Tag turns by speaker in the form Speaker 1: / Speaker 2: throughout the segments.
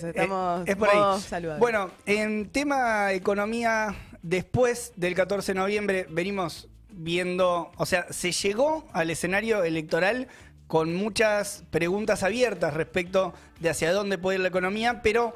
Speaker 1: Estamos
Speaker 2: Es por ahí.
Speaker 1: saludando.
Speaker 2: Bueno, en tema economía, después del 14 de noviembre venimos viendo, o sea, se llegó al escenario electoral con muchas preguntas abiertas respecto de hacia dónde puede ir la economía, pero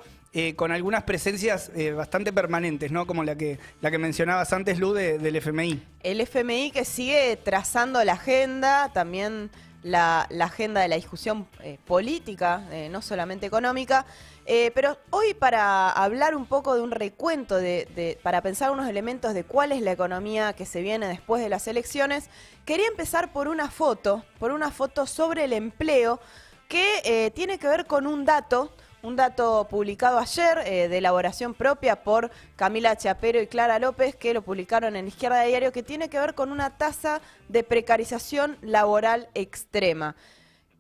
Speaker 2: con algunas presencias bastante permanentes, ¿no? Como la que mencionabas antes, Lu, del FMI.
Speaker 1: El FMI que sigue trazando la agenda, también la agenda de la discusión política, no solamente económica. Pero hoy, para hablar un poco de un recuento, para pensar unos elementos de cuál es la economía que se viene después de las elecciones, quería empezar por una foto sobre el empleo que tiene que ver con un dato publicado ayer de elaboración propia por Camila Chiapero y Clara López, que lo publicaron en Izquierda Diario, que tiene que ver con una tasa de precarización laboral extrema.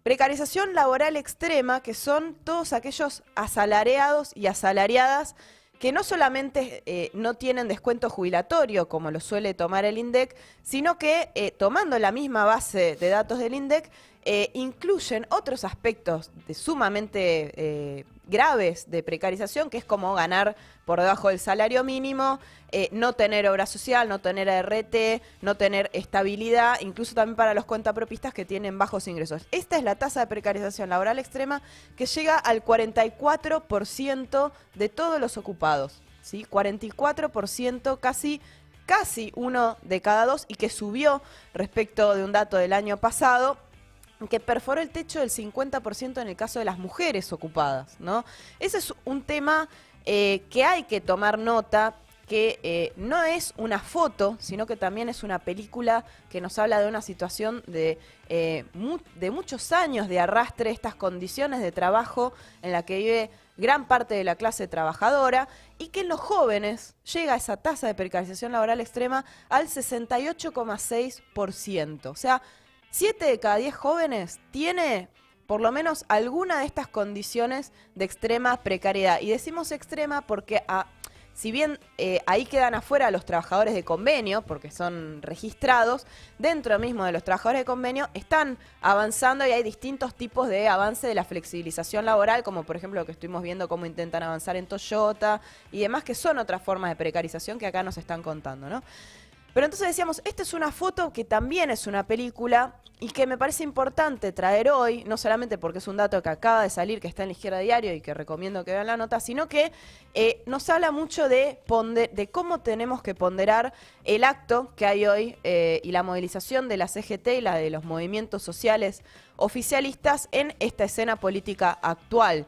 Speaker 1: Precarización laboral extrema, que son todos aquellos asalariados y asalariadas que no solamente no tienen descuento jubilatorio, como lo suele tomar el INDEC, sino que tomando la misma base de datos del INDEC, incluyen otros aspectos sumamente graves de precarización, que es como ganar por debajo del salario mínimo, no tener obra social, no tener ART, no tener estabilidad, incluso también para los cuentapropistas que tienen bajos ingresos. Esta es la tasa de precarización laboral extrema que llega al 44% de todos los ocupados, ¿sí? 44%, casi uno de cada dos, y que subió respecto de un dato del año pasado, que perforó el techo del 50% en el caso de las mujeres ocupadas, ¿no? Ese es un tema que hay que tomar nota, que no es una foto, sino que también es una película que nos habla de una situación de muchos años de arrastre, estas condiciones de trabajo en la que vive gran parte de la clase trabajadora, y que en los jóvenes llega esa tasa de precarización laboral extrema al 68,6%. O sea, 7 de cada 10 jóvenes tiene por lo menos alguna de estas condiciones de extrema precariedad. Y decimos extrema porque si bien ahí quedan afuera los trabajadores de convenio, porque son registrados, dentro mismo de los trabajadores de convenio están avanzando, y hay distintos tipos de avance de la flexibilización laboral, como por ejemplo lo que estuvimos viendo, cómo intentan avanzar en Toyota y demás, que son otras formas de precarización que acá nos están contando, ¿no? Pero entonces decíamos, esta es una foto que también es una película y que me parece importante traer hoy, no solamente porque es un dato que acaba de salir, que está en la Izquierda Diario y que recomiendo que vean la nota, sino que nos habla mucho de cómo tenemos que ponderar el acto que hay hoy y la movilización de la CGT y la de los movimientos sociales oficialistas en esta escena política actual,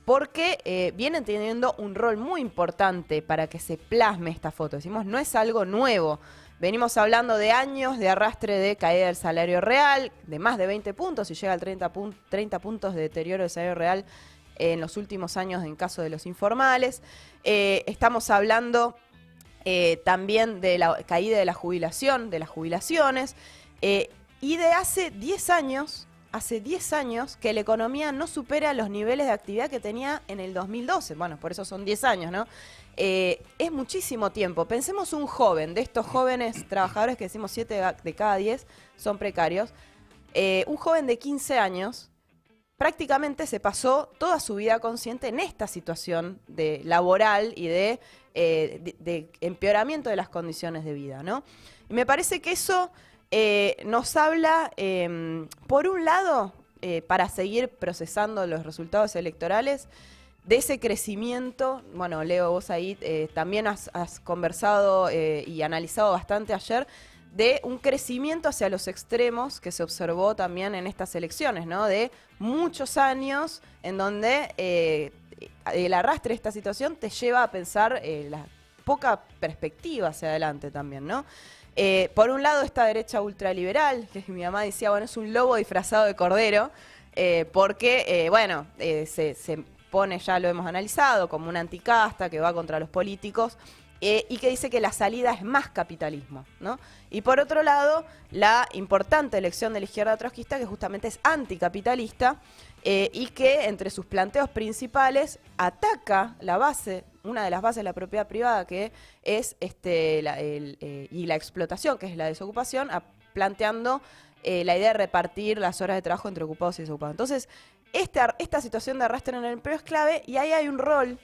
Speaker 1: porque vienen teniendo un rol muy importante para que se plasme esta foto. Decimos, no es algo nuevo. Venimos hablando de años de arrastre de caída del salario real, de más de 20 puntos, y llega al 30 puntos de deterioro del salario real en los últimos años en caso de los informales. Estamos hablando también de la caída de la jubilación, de las jubilaciones, y de hace 10 años que la economía no supera los niveles de actividad que tenía en el 2012. Bueno, por eso son 10 años, ¿no? Es muchísimo tiempo. Pensemos un joven, de estos jóvenes trabajadores que decimos 7 de cada 10 son precarios. Un joven de 15 años prácticamente se pasó toda su vida consciente en esta situación de laboral y de empeoramiento de las condiciones de vida, ¿no? Y me parece que eso nos habla, por un lado, para seguir procesando los resultados electorales, de ese crecimiento. Bueno, Leo, vos ahí también has conversado y analizado bastante ayer de un crecimiento hacia los extremos que se observó también en estas elecciones, ¿no? De muchos años en donde el arrastre de esta situación te lleva a pensar la poca perspectiva hacia adelante también, ¿no? Por un lado, esta derecha ultraliberal, que mi mamá decía, bueno, es un lobo disfrazado de cordero, porque, se pone, ya lo hemos analizado, como una anticasta que va contra los políticos, y que dice que la salida es más capitalismo, ¿no? Y por otro lado, la importante elección de la izquierda trotskista, que justamente es anticapitalista, y que entre sus planteos principales ataca la base, una de las bases de la propiedad privada, que es y la explotación, que es la desocupación, planteando la idea de repartir las horas de trabajo entre ocupados y desocupados. Entonces, esta situación de arrastre en el empleo es clave y ahí hay un rol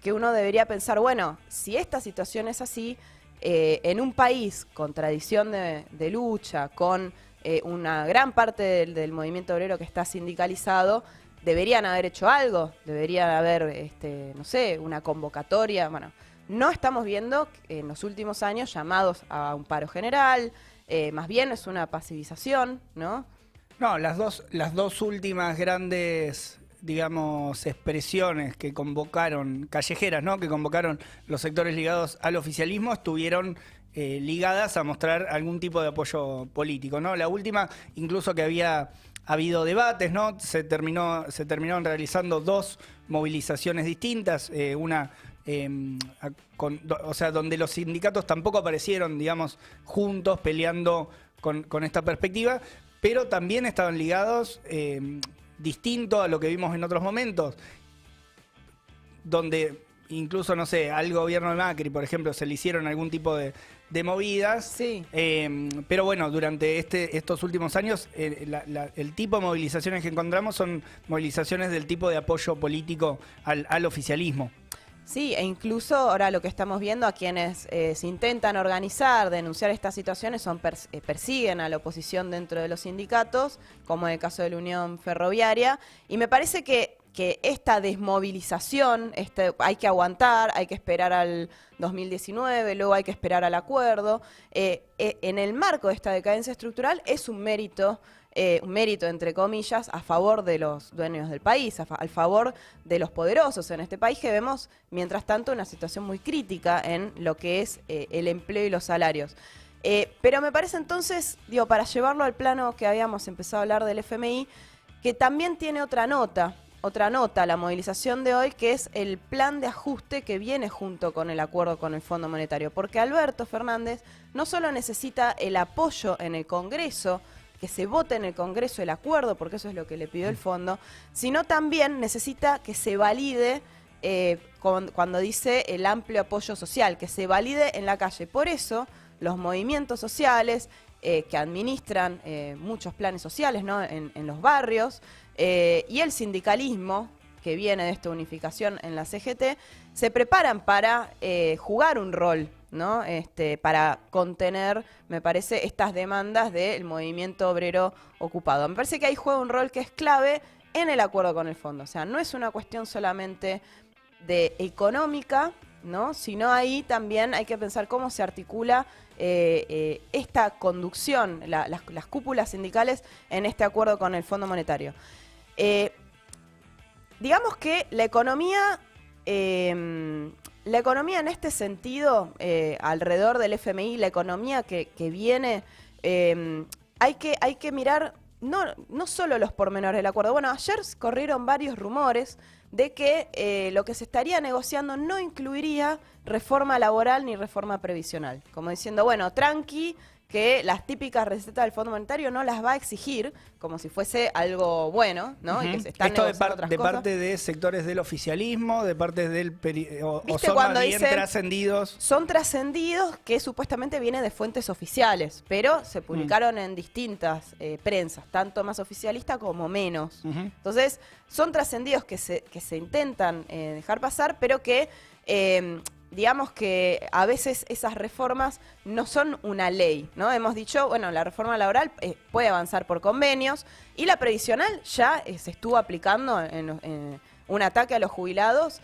Speaker 1: que uno debería pensar, bueno, si esta situación es así, en un país con tradición de lucha, con una gran parte del movimiento obrero que está sindicalizado, deberían haber hecho algo, deberían haber, no sé, una convocatoria. Bueno, no estamos viendo en los últimos años llamados a un paro general, más bien es una pasivización, ¿no?
Speaker 2: No, las dos últimas grandes, digamos, expresiones que convocaron, callejeras, ¿no? Que convocaron los sectores ligados al oficialismo, estuvieron ligadas a mostrar algún tipo de apoyo político, ¿no? La última, incluso que había habido debates, ¿no? Se terminaron realizando dos movilizaciones distintas, una o sea, donde los sindicatos tampoco aparecieron, digamos, juntos peleando con esta perspectiva, pero también estaban ligados, distinto a lo que vimos en otros momentos, donde incluso, no sé, al gobierno de Macri, por ejemplo, se le hicieron algún tipo de movidas.
Speaker 1: Sí.
Speaker 2: Pero bueno, durante estos últimos años, el tipo de movilizaciones que encontramos son movilizaciones del tipo de apoyo político al oficialismo.
Speaker 1: Sí, e incluso ahora lo que estamos viendo a quienes se intentan organizar, denunciar estas situaciones, persiguen a la oposición dentro de los sindicatos, como en el caso de la Unión Ferroviaria, y me parece que esta desmovilización hay que aguantar, hay que esperar al 2019, luego hay que esperar al acuerdo. En el marco de esta decadencia estructural es un mérito entre comillas, a favor de los dueños del país, al favor de los poderosos en este país, que vemos, mientras tanto, una situación muy crítica en lo que es el empleo y los salarios. Pero me parece entonces, digo, para llevarlo al plano que habíamos empezado a hablar del FMI, que también tiene otra nota, la movilización de hoy, que es el plan de ajuste que viene junto con el acuerdo con el Fondo Monetario. Porque Alberto Fernández no solo necesita el apoyo en el Congreso, que se vote en el Congreso el acuerdo, porque eso es lo que le pidió el fondo, sino también necesita que se valide, cuando dice el amplio apoyo social, que se valide en la calle. Por eso, los movimientos sociales que administran muchos planes sociales, ¿no? en los barrios, y el sindicalismo, que viene de esta unificación en la CGT, se preparan para jugar un rol, ¿no? Para contener, me parece, estas demandas del movimiento obrero ocupado. Me parece que ahí juega un rol que es clave en el acuerdo con el fondo. O sea, no es una cuestión solamente de económica, ¿no? Sino ahí también hay que pensar cómo se articula esta conducción, las cúpulas sindicales en este acuerdo con el Fondo Monetario. Digamos que la economía en este sentido, alrededor del FMI, la economía que viene, hay que mirar no solo los pormenores del acuerdo. Bueno, ayer corrieron varios rumores de que lo que se estaría negociando no incluiría reforma laboral ni reforma previsional. Como diciendo, bueno, tranqui, que las típicas recetas del Fondo Monetario no las va a exigir como si fuese algo bueno, ¿no? Y que se están negociando otras cosas.
Speaker 2: Parte de sectores del oficialismo, de parte del o son más bien trascendidos.
Speaker 1: Son trascendidos que supuestamente vienen de fuentes oficiales, pero se publicaron en distintas prensas, tanto más oficialista como menos. Entonces, son trascendidos que se intentan dejar pasar, pero que digamos que a veces esas reformas no son una ley, ¿no? Hemos dicho, bueno, la reforma laboral puede avanzar por convenios y la previsional ya se estuvo aplicando en un ataque a los jubilados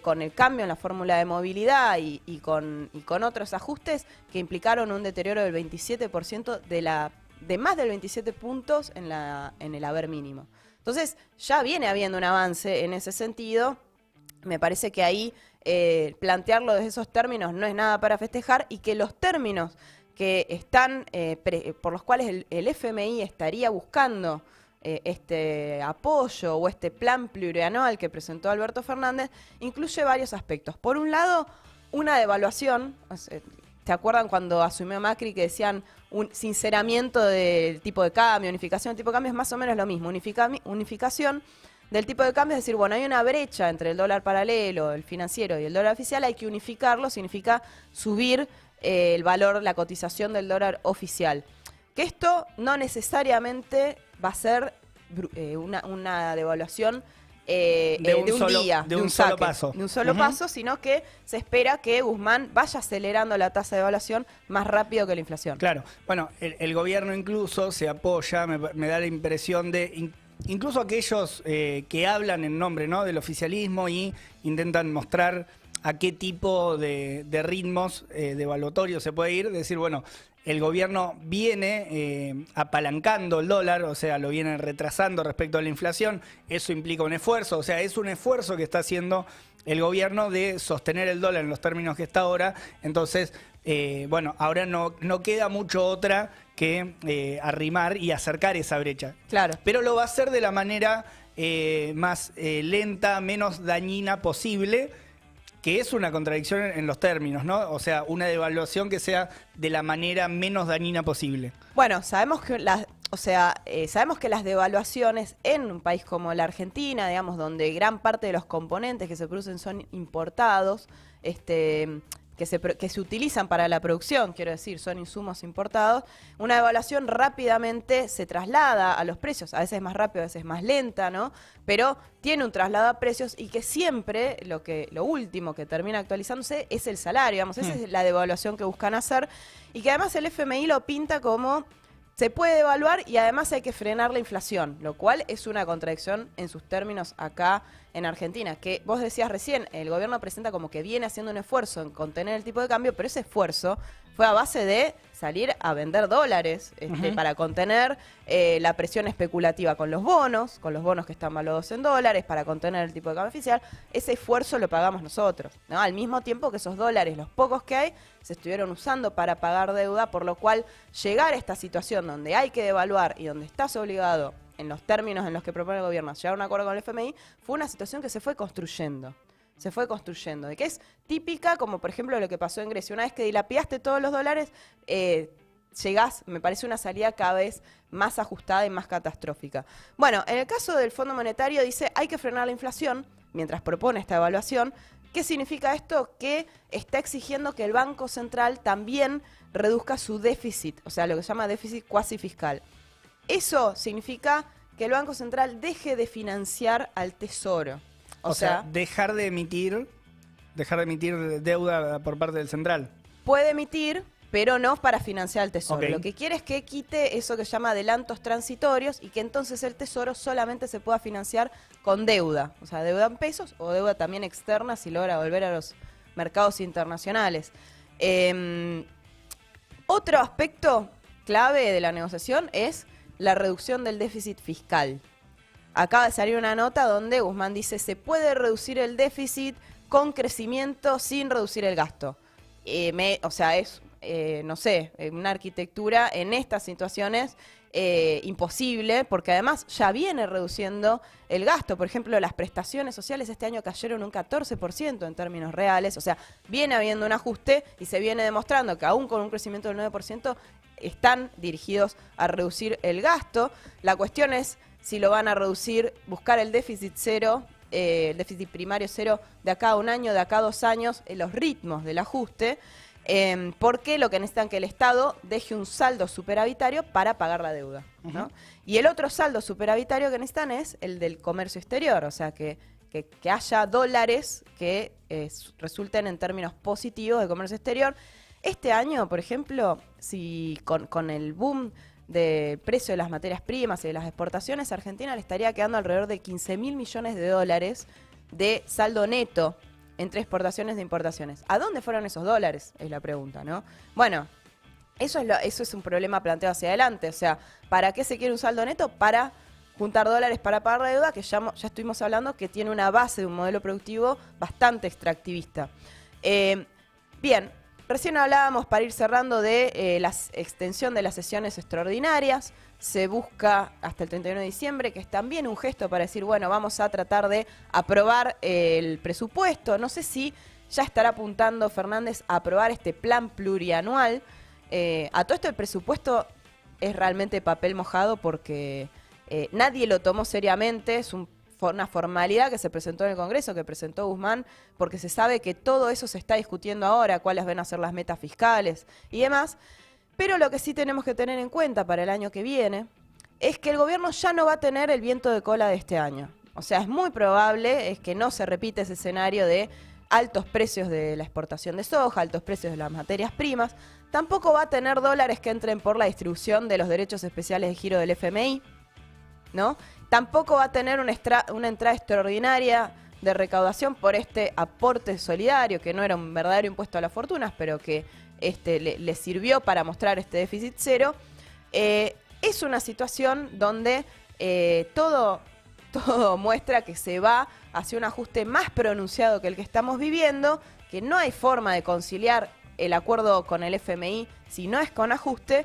Speaker 1: con el cambio en la fórmula de movilidad y con otros ajustes que implicaron un deterioro del 27% de más del 27 puntos en el haber mínimo. Entonces, ya viene habiendo un avance en ese sentido. Me parece que ahí plantearlo desde esos términos no es nada para festejar y que los términos que están por los cuales el FMI estaría buscando este apoyo o este plan plurianual que presentó Alberto Fernández incluye varios aspectos. Por un lado, una devaluación. ¿Te acuerdan cuando asumió Macri que decían un sinceramiento del tipo de cambio, unificación del tipo de cambio? Es más o menos lo mismo, unificación del tipo de cambio, es decir, bueno, hay una brecha entre el dólar paralelo, el financiero y el dólar oficial, hay que unificarlo, significa subir el valor, la cotización del dólar oficial. Que esto no necesariamente va a ser una devaluación
Speaker 2: de un
Speaker 1: día,
Speaker 2: de un solo
Speaker 1: saque,
Speaker 2: paso.
Speaker 1: de un solo paso, sino que se espera que Guzmán vaya acelerando la tasa de devaluación más rápido que la inflación.
Speaker 2: Claro, bueno, el gobierno incluso se apoya, me da la impresión de, incluso aquellos que hablan en nombre, ¿no?, del oficialismo y intentan mostrar a qué tipo de ritmos devaluatorios se puede ir, decir, bueno, el gobierno viene apalancando el dólar, o sea, lo viene retrasando respecto a la inflación, eso implica un esfuerzo, o sea, es un esfuerzo que está haciendo el gobierno de sostener el dólar en los términos que está ahora, entonces, bueno, ahora no queda mucho otra que arrimar y acercar esa brecha.
Speaker 1: Claro.
Speaker 2: Pero lo va a hacer de la manera más lenta, menos dañina posible, que es una contradicción en los términos, ¿no? O sea, una devaluación que sea de la manera menos dañina posible.
Speaker 1: Bueno, sabemos que sabemos que las devaluaciones en un país como la Argentina, digamos, donde gran parte de los componentes que se producen son importados, que se utilizan para la producción, quiero decir, son insumos importados, una devaluación rápidamente se traslada a los precios, a veces más rápido, a veces más lenta, ¿no? Pero tiene un traslado a precios y que siempre lo último que termina actualizándose es el salario, digamos, esa es la devaluación que buscan hacer y que además el FMI lo pinta como se puede devaluar y además hay que frenar la inflación, lo cual es una contradicción en sus términos acá en Argentina, que vos decías recién, el gobierno presenta como que viene haciendo un esfuerzo en contener el tipo de cambio, pero ese esfuerzo fue a base de salir a vender dólares para contener la presión especulativa con los bonos que están valuados en dólares, para contener el tipo de cambio oficial. Ese esfuerzo lo pagamos nosotros, ¿no? Al mismo tiempo que esos dólares, los pocos que hay, se estuvieron usando para pagar deuda, por lo cual llegar a esta situación donde hay que devaluar y donde estás obligado, en los términos en los que propone el gobierno, a llegar a un acuerdo con el FMI, fue una situación que se fue construyendo. De que es típica, como por ejemplo lo que pasó en Grecia. Una vez que dilapidaste todos los dólares, llegás, me parece una salida cada vez más ajustada y más catastrófica. Bueno, en el caso del Fondo Monetario dice hay que frenar la inflación, mientras propone esta evaluación. ¿Qué significa esto? Que está exigiendo que el Banco Central también reduzca su déficit, o sea, lo que se llama déficit cuasi fiscal. Eso significa que el Banco Central deje de financiar al Tesoro.
Speaker 2: O sea, dejar de emitir deuda por parte del central.
Speaker 1: Puede emitir, pero no para financiar al Tesoro.
Speaker 2: Okay.
Speaker 1: Lo que quiere es que quite eso que se llama adelantos transitorios y que entonces el Tesoro solamente se pueda financiar con deuda. O sea, deuda en pesos o deuda también externa si logra volver a los mercados internacionales. Otro aspecto clave de la negociación es la reducción del déficit fiscal. Acaba de salir una nota donde Guzmán dice se puede reducir el déficit con crecimiento sin reducir el gasto. No sé, una arquitectura en estas situaciones imposible, porque además ya viene reduciendo el gasto. Por ejemplo, las prestaciones sociales este año cayeron un 14% en términos reales, o sea, viene habiendo un ajuste y se viene demostrando que aún con un crecimiento del 9% están dirigidos a reducir el gasto. La cuestión es si lo van a reducir, buscar el déficit cero, el déficit primario cero de acá a un año, de acá a 2 años, los ritmos del ajuste, porque lo que necesitan es que el Estado deje un saldo superavitario para pagar la deuda, ¿no? Y el otro saldo superavitario que necesitan es el del comercio exterior, o sea, que haya dólares que resulten en términos positivos de comercio exterior. Este año, por ejemplo, si con el boom del precio de las materias primas y de las exportaciones, Argentina le estaría quedando alrededor de 15.000 millones de dólares de saldo neto entre exportaciones e importaciones. ¿A dónde fueron esos dólares? Es la pregunta, ¿no? Bueno, eso es un problema planteado hacia adelante. O sea, ¿para qué se quiere un saldo neto? Para juntar dólares para pagar la deuda, que ya estuvimos hablando que tiene una base de un modelo productivo bastante extractivista. Bien. Recién hablábamos, para ir cerrando, de la extensión de las sesiones extraordinarias. Se busca hasta el 31 de diciembre, que es también un gesto para decir, bueno, vamos a tratar de aprobar el presupuesto. No sé si ya estará apuntando Fernández a aprobar este plan plurianual. A todo esto el presupuesto es realmente papel mojado porque nadie lo tomó seriamente, es una formalidad que se presentó en el Congreso, que presentó Guzmán, porque se sabe que todo eso se está discutiendo ahora, cuáles van a ser las metas fiscales y demás. Pero lo que sí tenemos que tener en cuenta para el año que viene es que el gobierno ya no va a tener el viento de cola de este año. O sea, es muy probable es que no se repita ese escenario de altos precios de la exportación de soja, altos precios de las materias primas. Tampoco va a tener dólares que entren por la distribución de los derechos especiales de giro del FMI, ¿no? Tampoco va a tener una entrada extraordinaria de recaudación por este aporte solidario, que no era un verdadero impuesto a las fortunas, pero que le sirvió para mostrar este déficit cero. Es una situación donde todo muestra que se va hacia un ajuste más pronunciado que el que estamos viviendo, que no hay forma de conciliar el acuerdo con el FMI si no es con ajuste.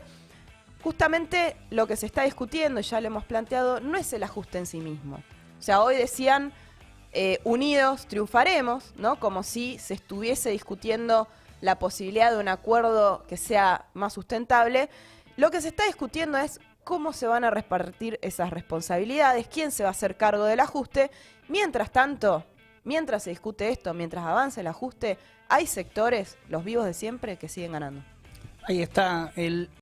Speaker 1: Justamente lo que se está discutiendo, y ya lo hemos planteado, no es el ajuste en sí mismo. O sea, hoy decían, unidos triunfaremos, ¿no? Como si se estuviese discutiendo la posibilidad de un acuerdo que sea más sustentable. Lo que se está discutiendo es cómo se van a repartir esas responsabilidades, quién se va a hacer cargo del ajuste. Mientras tanto, mientras se discute esto, mientras avance el ajuste, hay sectores, los vivos de siempre, que siguen ganando.
Speaker 2: Ahí está el